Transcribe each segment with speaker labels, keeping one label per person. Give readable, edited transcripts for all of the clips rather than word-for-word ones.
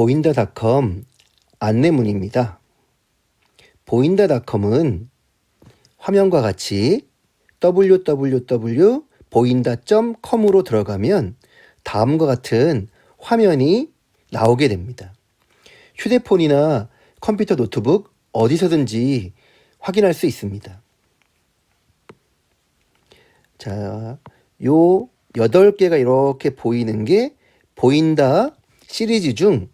Speaker 1: 보인다닷컴 안내문입니다. 보인다닷컴은 화면과 같이 www.boinda.com으로 들어가면 다음과 같은 화면이 나오게 됩니다. 휴대폰이나 컴퓨터, 노트북 어디서든지 확인할 수 있습니다. 자, 요 8개가 이렇게 보이는 게 보인다 시리즈 중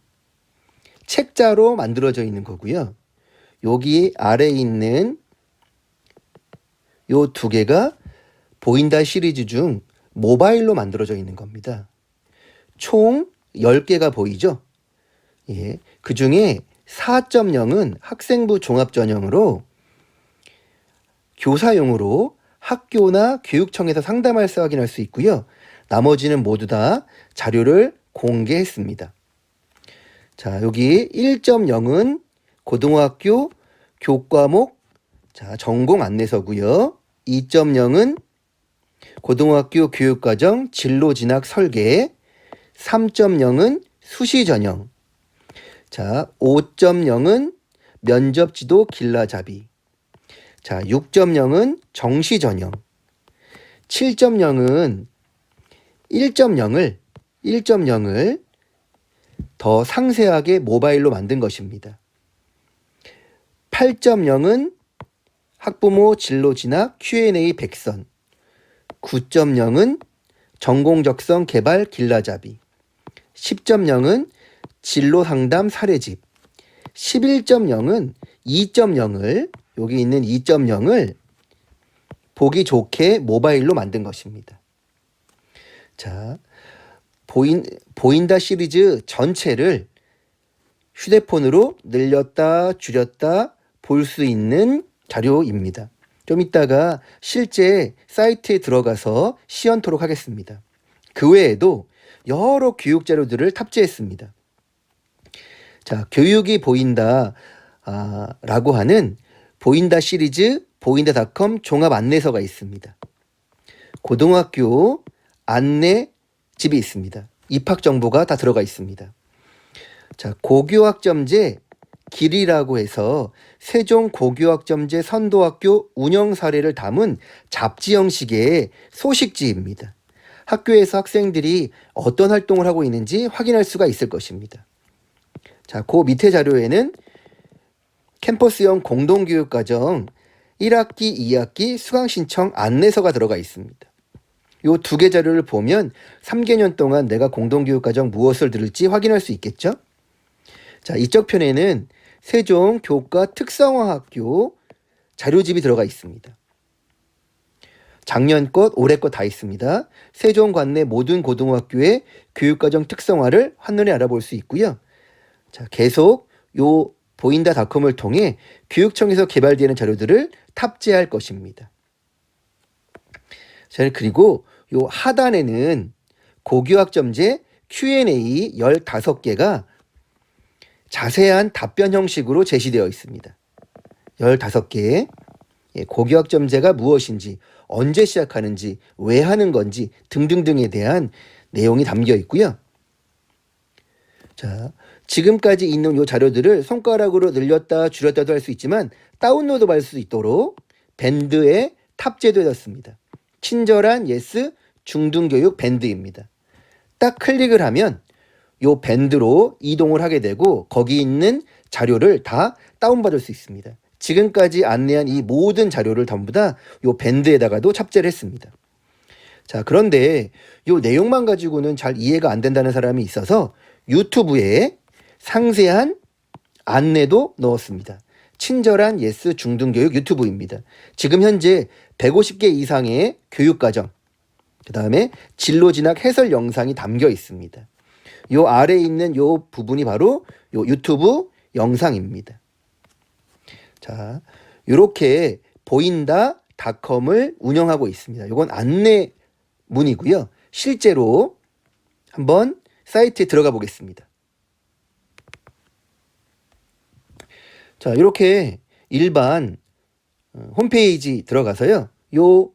Speaker 1: 책자로 만들어져 있는 거고요. 여기 아래에 있는 요 2개가 보인다 시리즈 중 모바일로 만들어져 있는 겁니다. 총 10개가 보이죠? 예, 그 중에 4.0은 학생부 종합전형으로 교사용으로 학교나 교육청에서 상담할서 확인할 수 있고요. 나머지는 모두 다 자료를 공개했습니다. 자, 여기 1.0은 고등학교 교과목 전공 안내서고요. 2.0은 고등학교 교육과정 진로 진학 설계, 3.0은 수시 전형, 자, 5.0은 면접 지도 길라잡이, 자, 6.0은 정시 전형, 7.0은 1.0을 더 상세하게 모바일로 만든 것입니다. 8.0은 학부모 진로 진학 Q&A 100선, 9.0은 전공적성 개발 길라잡이, 10.0은 진로 상담 사례집, 11.0은 2.0을 여기 있는 2.0을 보기 좋게 모바일로 만든 것입니다. 자, 보인다 시리즈 전체를 휴대폰으로 늘렸다 줄였다 볼 수 있는 자료입니다. 좀 이따가 실제 사이트에 들어가서 시연토록 하겠습니다. 그 외에도 여러 교육 자료들을 탑재했습니다. 자, 교육이 보인다 라고 하는 보인다 시리즈 보인다닷컴 종합 안내서가 있습니다. 고등학교 안내집이 있습니다. 입학 정보가 다 들어가 있습니다. 자, 고교학점제 길이라고 해서 세종 고교학점제 선도학교 운영 사례를 담은 잡지 형식의 소식지입니다. 학교에서 학생들이 어떤 활동을 하고 있는지 확인할 수가 있을 것입니다. 자, 그 밑에 자료에는 캠퍼스형 공동교육과정 1학기, 2학기 수강신청 안내서가 들어가 있습니다. 요 2개 자료를 보면 3개년 동안 내가 공동교육과정 무엇을 들을지 확인할 수 있겠죠? 자, 이쪽 편에는 세종 교과 특성화학교 자료집이 들어가 있습니다. 작년 것, 올해 것 다 있습니다. 세종 관내 모든 고등학교의 교육과정 특성화를 한눈에 알아볼 수 있고요. 자, 계속 요 보인다닷컴을 통해 교육청에서 개발되는 자료들을 탑재할 것입니다. 자, 그리고 요 하단에는 고교학점제 Q&A 15개가 자세한 답변 형식으로 제시되어 있습니다. 15개. 고교학점제가 무엇인지, 언제 시작하는지, 왜 하는 건지 등등등에 대한 내용이 담겨 있고요. 자, 지금까지 있는 이 자료들을 손가락으로 늘렸다 줄였다도 할 수 있지만 다운로드 받을 수 있도록 밴드에 탑재되었습니다. 친절한 예스 중등교육 밴드입니다. 딱 클릭을 하면 이 밴드로 이동을 하게 되고 거기 있는 자료를 다 다운받을 수 있습니다. 지금까지 안내한 이 모든 자료를 전부 다 이 밴드에다가도 탑재를 했습니다. 자, 그런데 이 내용만 가지고는 잘 이해가 안 된다는 사람이 있어서 유튜브에 상세한 안내도 넣었습니다. 친절한 예스 중등교육 유튜브입니다. 지금 현재 150개 이상의 교육과정, 그 다음에 진로진학 해설 영상이 담겨 있습니다. 요 아래에 있는 요 부분이 바로 요 유튜브 영상입니다. 자, 요렇게 보인다닷컴을 운영하고 있습니다. 요건 안내문이고요. 실제로 한번 사이트에 들어가 보겠습니다. 자, 이렇게 일반 홈페이지 들어가서요. 요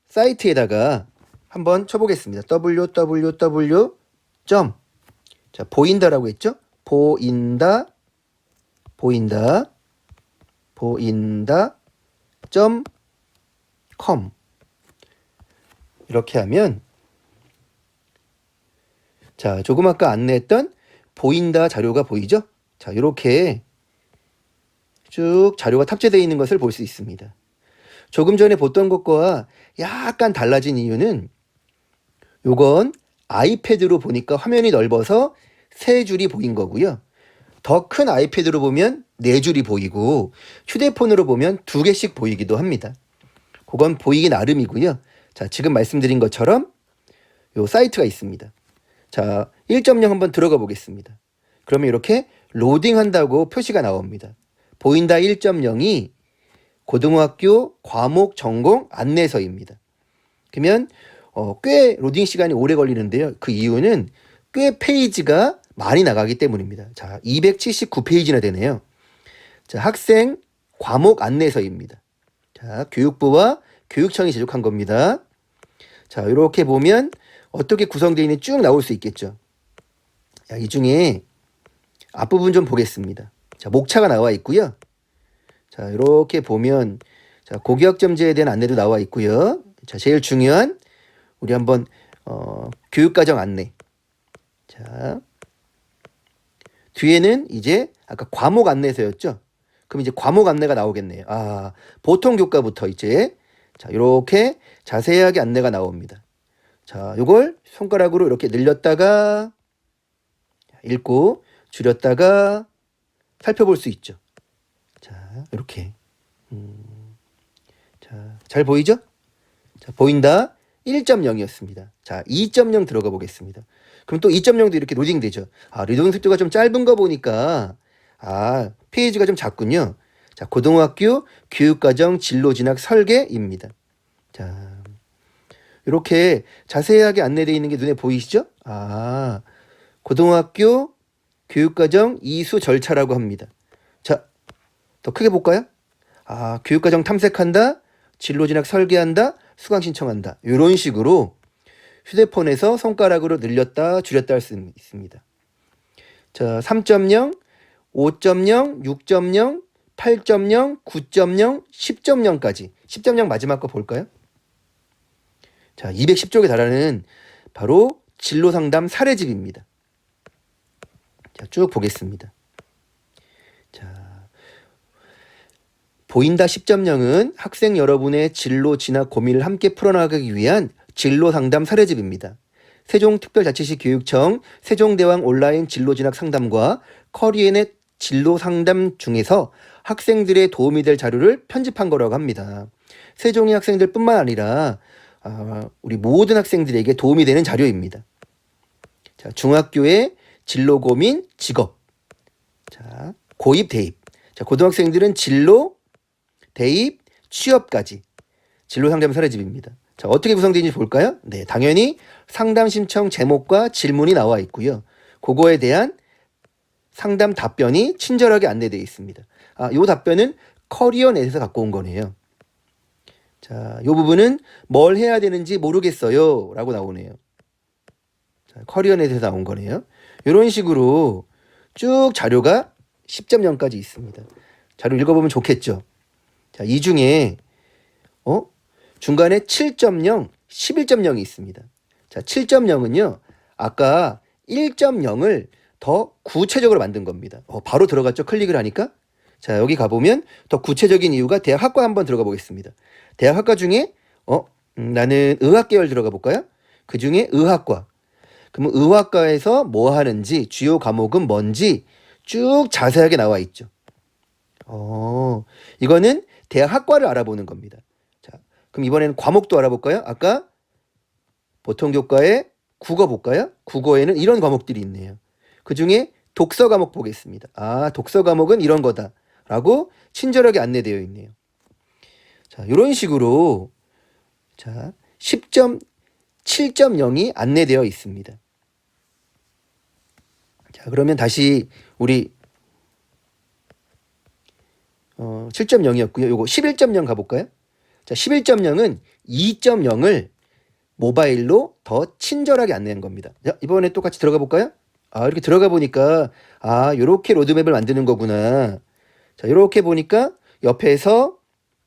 Speaker 1: 사이트에다가 한번 쳐보겠습니다. www. 보인다라고 했죠? 보인다, 보인다, 보인다, .com 이렇게 하면 자, 조금 아까 안내했던 보인다 자료가 보이죠? 자, 이렇게 쭉 자료가 탑재되어 있는 것을 볼 수 있습니다. 조금 전에 봤던 것과 약간 달라진 이유는 요건 아이패드로 보니까 화면이 넓어서 3줄이 보인 거고요. 더 큰 아이패드로 보면 4줄이 보이고 휴대폰으로 보면 2개씩 보이기도 합니다. 그건 보이기 나름이고요. 자, 지금 말씀드린 것처럼 요 사이트가 있습니다. 자, 1.0 한번 들어가 보겠습니다. 그러면 이렇게 로딩한다고 표시가 나옵니다. 보인다 1.0이 고등학교 과목 전공 안내서입니다. 그러면 꽤 로딩 시간이 오래 걸리는데요. 그 이유는 꽤 페이지가 많이 나가기 때문입니다. 자, 279페이지나 되네요. 자, 학생 과목 안내서입니다. 자, 교육부와 교육청이 제작한 겁니다. 자, 이렇게 보면 어떻게 구성되어 있는지 쭉 나올 수 있겠죠. 자, 이 중에 앞부분 좀 보겠습니다. 자, 목차가 나와 있고요. 자, 이렇게 보면 자, 고교학점제에 대한 안내도 나와 있고요. 자, 제일 중요한 우리 한번 교육과정 안내. 자, 뒤에는 이제 아까 과목 안내서였죠. 그럼 이제 과목 안내가 나오겠네요. 아, 보통 교과부터 이제 자, 이렇게 자세하게 안내가 나옵니다. 자, 요걸 손가락으로 이렇게 늘렸다가 읽고 줄였다가 살펴볼 수 있죠. 자, 이렇게. 자, 잘 보이죠? 자, 보인다 1.0이었습니다. 자, 2.0 들어가 보겠습니다. 그럼 또 2.0도 이렇게 로딩되죠. 아, 리딩 속도가 좀 짧은 거 보니까 아, 페이지가 좀 작군요. 자, 고등학교 교육과정 진로 진학 설계입니다. 자, 이렇게 자세하게 안내되어 있는 게 눈에 보이시죠? 아, 고등학교 교육과정 이수 절차라고 합니다. 자, 더 크게 볼까요? 아, 교육과정 탐색한다, 진로 진학 설계한다, 수강 신청한다. 이런 식으로 휴대폰에서 손가락으로 늘렸다 줄였다 할 수 있습니다. 자, 3.0, 5.0, 6.0, 8.0, 9.0, 10.0까지 10.0 마지막 거 볼까요? 자, 210쪽에 달하는 바로 진로상담 사례집입니다. 자, 쭉 보겠습니다. 자, 보인다 10.0은 학생 여러분의 진로 진학 고민을 함께 풀어나가기 위한 진로상담 사례집입니다. 세종특별자치시 교육청 세종대왕 온라인 진로진학 상담과 커리앤의 진로상담 중에서 학생들의 도움이 될 자료를 편집한 거라고 합니다. 세종의 학생들뿐만 아니라 우리 모든 학생들에게 도움이 되는 자료입니다. 자, 중학교의 진로 고민, 직업. 자, 고입, 대입. 자, 고등학생들은 진로, 대입, 취업까지. 진로 상담 사례집입니다. 자, 어떻게 구성되는지 볼까요? 네, 당연히 상담 신청 제목과 질문이 나와 있고요. 그거에 대한 상담 답변이 친절하게 안내되어 있습니다. 아, 요 답변은 커리어넷에서 갖고 온 거네요. 자, 요 부분은 뭘 해야 되는지 모르겠어요 라고 나오네요. 자, 커리어넷에서 나온 거네요. 이런 식으로 쭉 자료가 10.0까지 있습니다. 자료 읽어보면 좋겠죠. 자, 이 중에 중간에 7.0, 11.0이 있습니다. 자, 7.0은요. 아까 1.0을 더 구체적으로 만든 겁니다. 바로 들어갔죠. 클릭을 하니까. 자, 여기 가보면 더 구체적인 이유가 대학학과 한번 들어가 보겠습니다. 대학학과 중에 나는 의학계열 들어가 볼까요? 그 중에 의학과. 그러면 의학과에서 뭐 하는지, 주요 과목은 뭔지 쭉 자세하게 나와 있죠. 이거는 대학학과를 알아보는 겁니다. 자, 그럼 이번에는 과목도 알아볼까요? 아까 보통 교과에 국어 볼까요? 국어에는 이런 과목들이 있네요. 그 중에 독서 과목 보겠습니다. 아, 독서 과목은 이런 거다. 라고 친절하게 안내되어 있네요. 자, 이런 식으로 자, 10.7.0이 안내되어 있습니다. 자, 그러면 다시 우리 7.0이었고요. 요거 11.0 가볼까요? 자, 11.0은 2.0을 모바일로 더 친절하게 안내한 겁니다. 자, 이번에 똑같이 들어가 볼까요? 이렇게 들어가 보니까 요렇게 로드맵을 만드는 거구나. 자, 요렇게 보니까 옆에서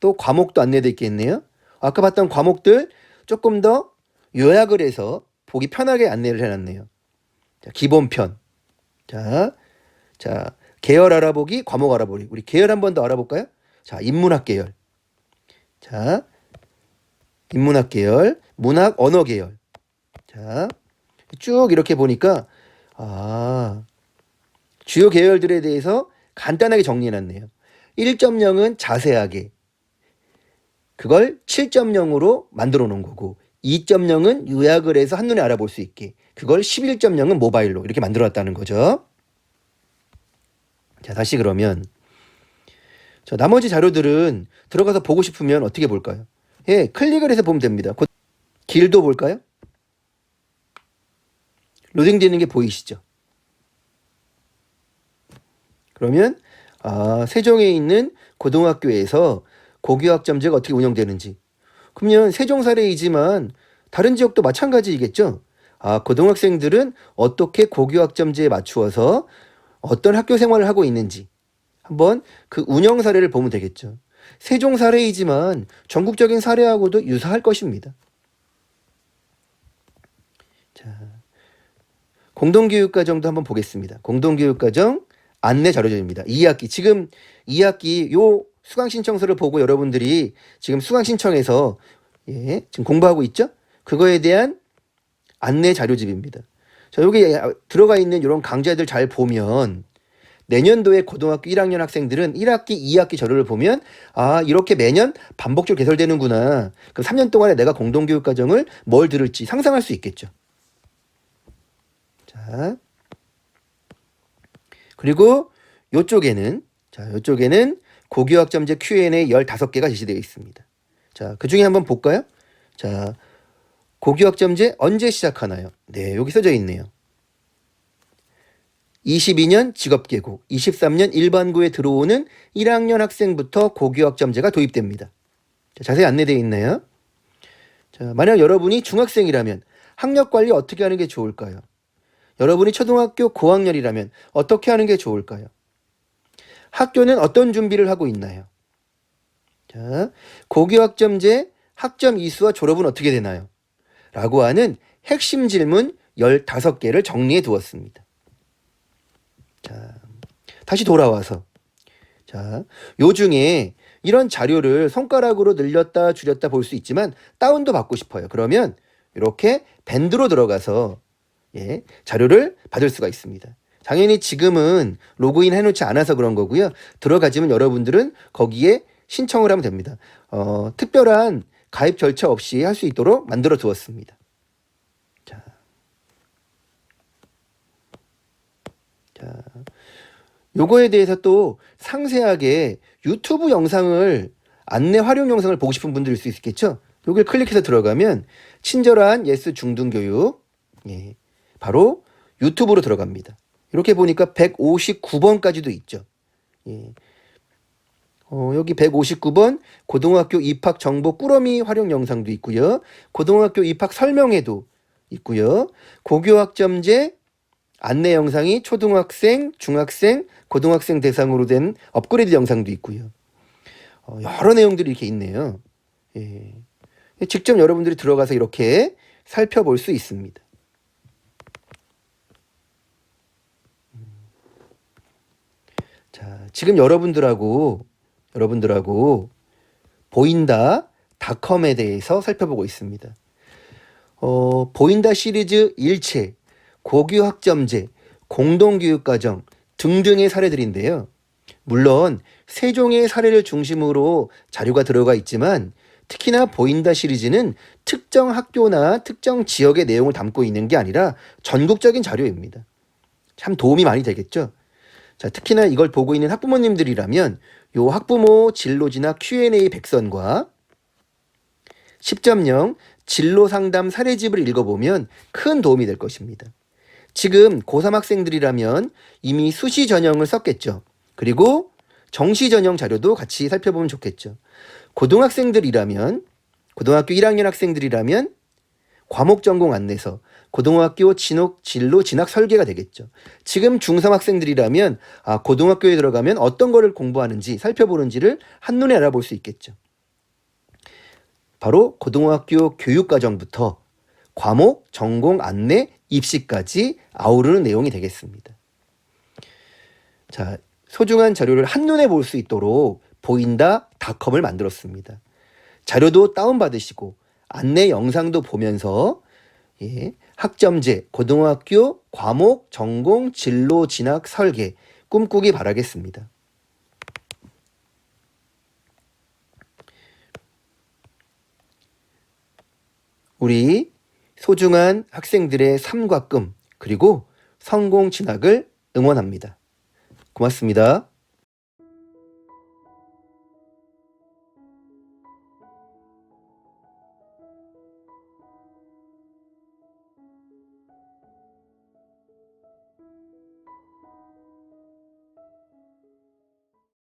Speaker 1: 또 과목도 안내되어 있겠네요. 아까 봤던 과목들 조금 더 요약을 해서 보기 편하게 안내를 해놨네요. 자, 기본편. 자, 계열 알아보기, 과목 알아보기. 우리 계열 한 번 더 알아볼까요? 자, 인문학 계열. 자, 인문학 계열, 문학 언어 계열. 자, 쭉 이렇게 보니까 주요 계열들에 대해서 간단하게 정리해놨네요. 1.0은 자세하게, 그걸 7.0으로 만들어 놓은 거고, 2.0은 요약을 해서 한눈에 알아볼 수 있게, 그걸 11.0은 모바일로 이렇게 만들어 놨다는 거죠. 자, 다시 그러면 나머지 자료들은 들어가서 보고 싶으면 어떻게 볼까요? 예, 클릭을 해서 보면 됩니다. 길도 볼까요? 로딩되는 게 보이시죠? 그러면 세종에 있는 고등학교에서 고교학점제가 어떻게 운영되는지. 그러면 세종 사례이지만 다른 지역도 마찬가지이겠죠? 고등학생들은 어떻게 고교학점제에 맞추어서 어떤 학교 생활을 하고 있는지 한번 그 운영 사례를 보면 되겠죠. 세종 사례이지만 전국적인 사례하고도 유사할 것입니다. 자, 공동교육과정도 한번 보겠습니다. 공동교육과정 안내 자료집입니다. 2학기 지금 2학기 요 수강 신청서를 보고 여러분들이 지금 수강 신청해서 지금 공부하고 있죠? 그거에 대한 안내 자료집입니다. 자, 여기 들어가 있는 이런 강좌들 잘 보면 내년도에 고등학교 1학년 학생들은 1학기, 2학기 자료를 보면 이렇게 매년 반복적으로 개설되는구나. 그럼 3년 동안에 내가 공동교육과정을 뭘 들을지 상상할 수 있겠죠. 자, 그리고 요쪽에는 고교학점제 Q&A 15개가 제시되어 있습니다. 자, 그 중에 한번 볼까요? 자, 고교학점제 언제 시작하나요? 네, 여기 써져 있네요. 22년 직업계고, 23년 일반고에 들어오는 1학년 학생부터 고교학점제가 도입됩니다. 자, 자세히 안내되어 있나요? 자, 만약 여러분이 중학생이라면 학력관리 어떻게 하는 게 좋을까요? 여러분이 초등학교 고학년이라면 어떻게 하는 게 좋을까요? 학교는 어떤 준비를 하고 있나요? 자, 고교학점제 학점 이수와 졸업은 어떻게 되나요? 라고 하는 핵심 질문 15개를 정리해 두었습니다. 자, 다시 돌아와서 요 중에 이런 자료를 손가락으로 늘렸다 줄였다 볼 수 있지만 다운도 받고 싶어요. 그러면 이렇게 밴드로 들어가서 자료를 받을 수가 있습니다. 당연히 지금은 로그인 해놓지 않아서 그런 거고요. 들어가지면 여러분들은 거기에 신청을 하면 됩니다. 특별한 가입 절차 없이 할 수 있도록 만들어 두었습니다. 자, 요거에 대해서 또 상세하게 유튜브 영상을 안내 활용 영상을 보고 싶은 분들일 수 있겠죠. 여기를 클릭해서 들어가면 친절한 예스 중등교육 바로 유튜브로 들어갑니다. 이렇게 보니까 159번까지도 있죠. 여기 159번 고등학교 입학 정보 꾸러미 활용 영상도 있고요. 고등학교 입학 설명회도 있고요. 고교학점제 안내 영상이 초등학생, 중학생, 고등학생 대상으로 된 업그레이드 영상도 있고요. 여러 내용들이 이렇게 있네요. 직접 여러분들이 들어가서 이렇게 살펴볼 수 있습니다. 자, 지금 여러분들하고 보인다.com에 대해서 살펴보고 있습니다. 보인다 시리즈 일체, 고교학점제, 공동교육과정 등등의 사례들인데요. 물론 세종의 사례를 중심으로 자료가 들어가 있지만 특히나 보인다 시리즈는 특정 학교나 특정 지역의 내용을 담고 있는 게 아니라 전국적인 자료입니다. 참 도움이 많이 되겠죠. 자, 특히나 이걸 보고 있는 학부모님들이라면 요 학부모 진로지나 Q&A 백선과 10.0 진로 상담 사례집을 읽어보면 큰 도움이 될 것입니다. 지금 고3 학생들이라면 이미 수시 전형을 썼겠죠. 그리고 정시 전형 자료도 같이 살펴보면 좋겠죠. 고등학생들이라면, 고등학교 1학년 학생들이라면 과목 전공 안내서, 고등학교 진로 진학 설계가 되겠죠. 지금 중3 학생들이라면 고등학교에 들어가면 어떤 거를 공부하는지 살펴보는지를 한눈에 알아볼 수 있겠죠. 바로 고등학교 교육과정부터 과목, 전공 안내, 입시까지 아우르는 내용이 되겠습니다. 자, 소중한 자료를 한눈에 볼 수 있도록 보인다닷컴을 만들었습니다. 자료도 다운받으시고 안내 영상도 보면서 학점제, 고등학교, 과목, 전공, 진로, 진학, 설계 꿈꾸기 바라겠습니다. 우리 소중한 학생들의 삶과 꿈, 그리고 성공 진학을 응원합니다. 고맙습니다.